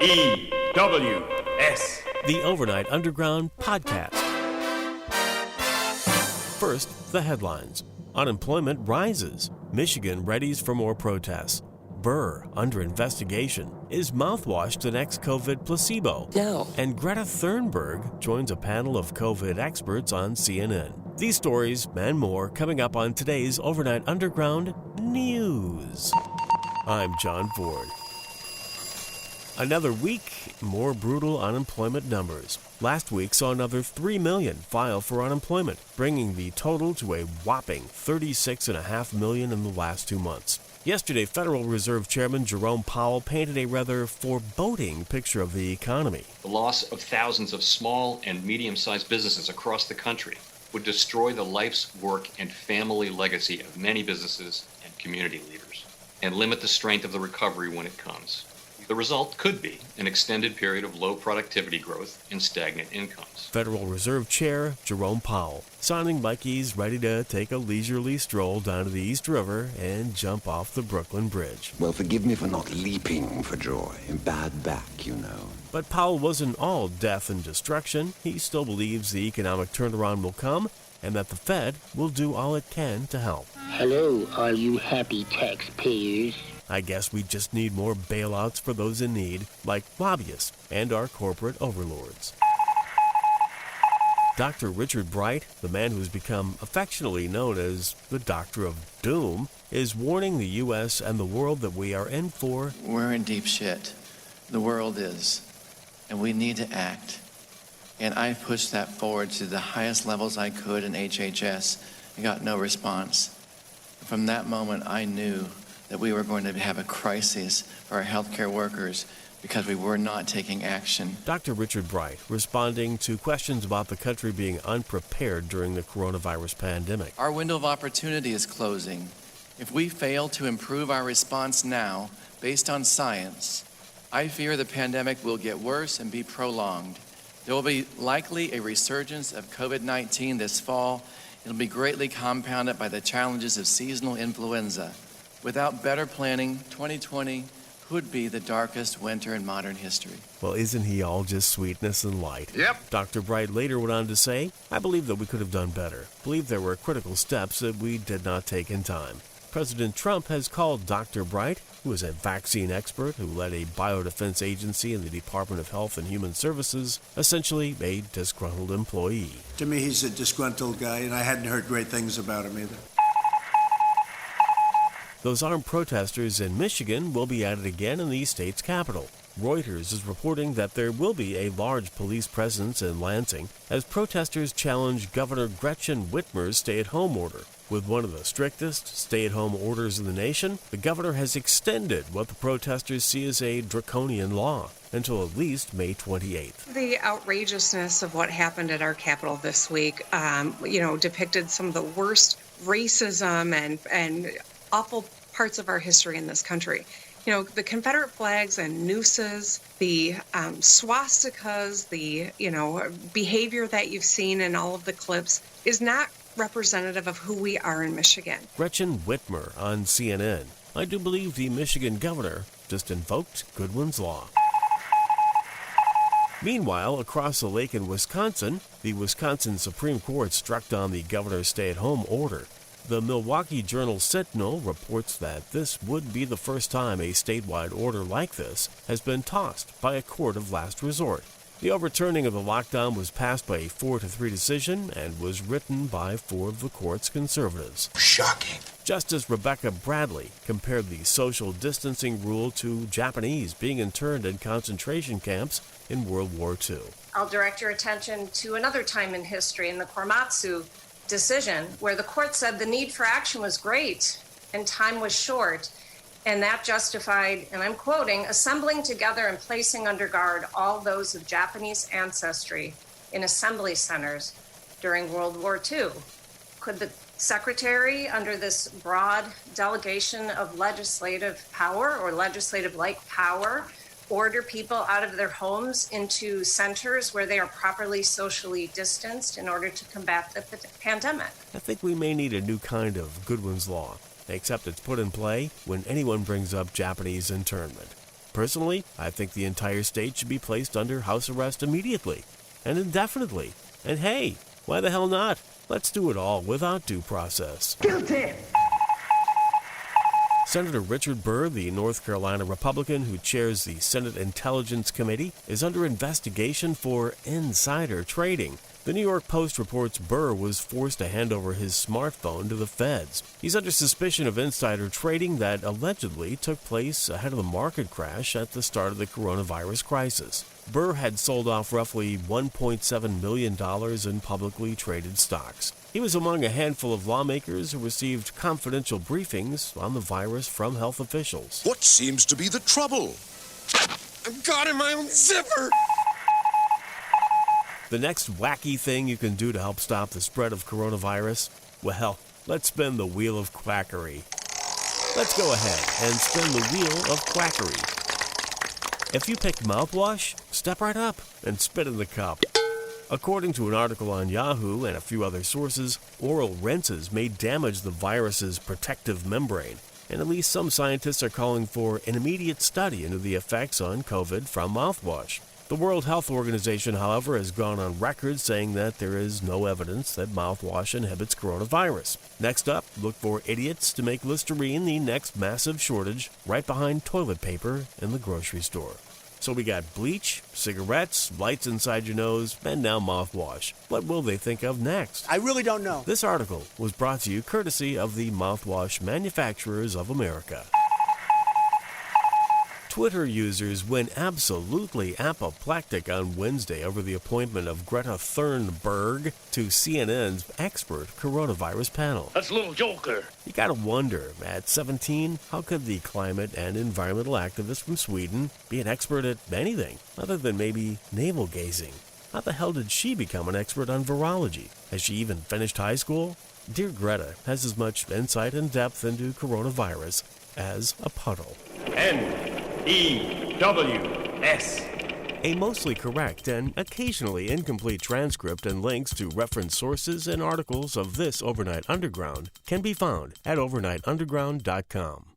EWS, the Overnight Underground podcast. First, the headlines. Unemployment rises. Michigan readies for more protests. Burr under investigation. Is mouthwash the next COVID placebo? No. And Gretta Thunberg joins a panel of COVID experts on CNN. These stories and more coming up on today's Overnight Underground News. I'm John Ford. Another week, more brutal unemployment numbers. Last week saw another 3 million file for unemployment, bringing the total to a whopping 36.5 million in the last 2 months. Yesterday, Federal Reserve Chairman Jerome Powell painted a rather foreboding picture of the economy. The loss of thousands of small and medium-sized businesses across the country would destroy the life's work and family legacy of many businesses and community leaders, and limit the strength of the recovery when it comes. The result could be an extended period of low productivity growth and stagnant incomes. Federal Reserve Chair Jerome Powell, sounding like he's ready to take a leisurely stroll down to the East River and jump off the Brooklyn Bridge. Well, forgive me for not leaping for joy. Bad back, you know. But Powell wasn't all death and destruction. He still believes the economic turnaround will come and that the Fed will do all it can to help. Hello, all you happy taxpayers. I guess we just need more bailouts for those in need, like lobbyists and our corporate overlords. Dr. Richard Bright, the man who's become affectionately known as the Doctor of Doom, is warning the U.S. and the world that we are in for. We're in deep shit. The world is. And we need to act. And I pushed that forward to the highest levels I could in HHS and got no response. From that moment, I knew that we were going to have a crisis for our healthcare workers because we were not taking action. Dr. Richard Bright, responding to questions about the country being unprepared during the coronavirus pandemic. Our window of opportunity is closing. If we fail to improve our response now, based on science, I fear the pandemic will get worse and be prolonged. There will be likely a resurgence of COVID-19 this fall. It'll be greatly compounded by the challenges of seasonal influenza. Without better planning, 2020 could be the darkest winter in modern history. Well, isn't he all just sweetness and light? Yep. Dr. Bright later went on to say, I believe that we could have done better. Believe there were critical steps that we did not take in time. President Trump has called Dr. Bright, who is a vaccine expert who led a biodefense agency in the Department of Health and Human Services, essentially a disgruntled employee. To me, he's a disgruntled guy, and I hadn't heard great things about him either. Those armed protesters in Michigan will be at it again in the state's capital. Reuters is reporting that there will be a large police presence in Lansing as protesters challenge Governor Gretchen Whitmer's stay-at-home order. With one of the strictest stay-at-home orders in the nation, the governor has extended what the protesters see as a draconian law until at least May 28th. The outrageousness of what happened at our Capitol this week, depicted some of the worst racism and awful parts of our history in this country. The Confederate flags and nooses, the swastikas, the, behavior that you've seen in all of the clips is not representative of who we are in Michigan. Gretchen Whitmer on CNN. I do believe the Michigan governor just invoked Goodwin's Law. Meanwhile, across the lake in Wisconsin, the Wisconsin Supreme Court struck down the governor's stay-at-home order. The Milwaukee Journal-Sentinel reports that this would be the first time a statewide order like this has been tossed by a court of last resort. The overturning of the lockdown was passed by a 4-3 decision and was written by 4 of the court's conservatives. Shocking. Justice Rebecca Bradley compared the social distancing rule to Japanese being interned in concentration camps in World War II. I'll direct your attention to another time in history in the Korematsu decision where the court said the need for action was great and time was short, and that justified, and I'm quoting, assembling together and placing under guard all those of Japanese ancestry in assembly centers during World War II. Could the secretary, under this broad delegation of legislative power or legislative-like power, order people out of their homes into centers where they are properly socially distanced in order to combat the pandemic? I think we may need a new kind of Goodwin's Law, except it's put in play when anyone brings up Japanese internment. Personally, I think the entire state should be placed under house arrest immediately and indefinitely. And hey, why the hell not? Let's do it all without due process. Guilty! Senator Richard Burr, the North Carolina Republican who chairs the Senate Intelligence Committee, is under investigation for insider trading. The New York Post reports Burr was forced to hand over his smartphone to the feds. He's under suspicion of insider trading that allegedly took place ahead of the market crash at the start of the coronavirus crisis. Burr had sold off roughly $1.7 million in publicly traded stocks. He was among a handful of lawmakers who received confidential briefings on the virus from health officials. What seems to be the trouble? I'm caught in my own zipper! The next wacky thing you can do to help stop the spread of coronavirus? Well, let's spin the wheel of quackery. Let's go ahead and spin the wheel of quackery. If you picked mouthwash, step right up and spit in the cup. According to an article on Yahoo and a few other sources, oral rinses may damage the virus's protective membrane, and at least some scientists are calling for an immediate study into the effects on COVID from mouthwash. The World Health Organization, however, has gone on record saying that there is no evidence that mouthwash inhibits coronavirus. Next up, look for idiots to make Listerine the next massive shortage, right behind toilet paper in the grocery store. So we got bleach, cigarettes, lights inside your nose, and now mouthwash. What will they think of next? I really don't know. This article was brought to you courtesy of the Mouthwash Manufacturers of America. Twitter users went absolutely apoplectic on Wednesday over the appointment of Gretta Thunberg to CNN's expert coronavirus panel. That's a little joker. You gotta wonder, at 17, how could the climate and environmental activist from Sweden be an expert at anything other than maybe navel gazing? How the hell did she become an expert on virology? Has she even finished high school? Dear Greta has as much insight and depth into coronavirus as a puddle. N-E-W-S. A mostly correct and occasionally incomplete transcript and links to reference sources and articles of this Overnight Underground can be found at overnightunderground.com.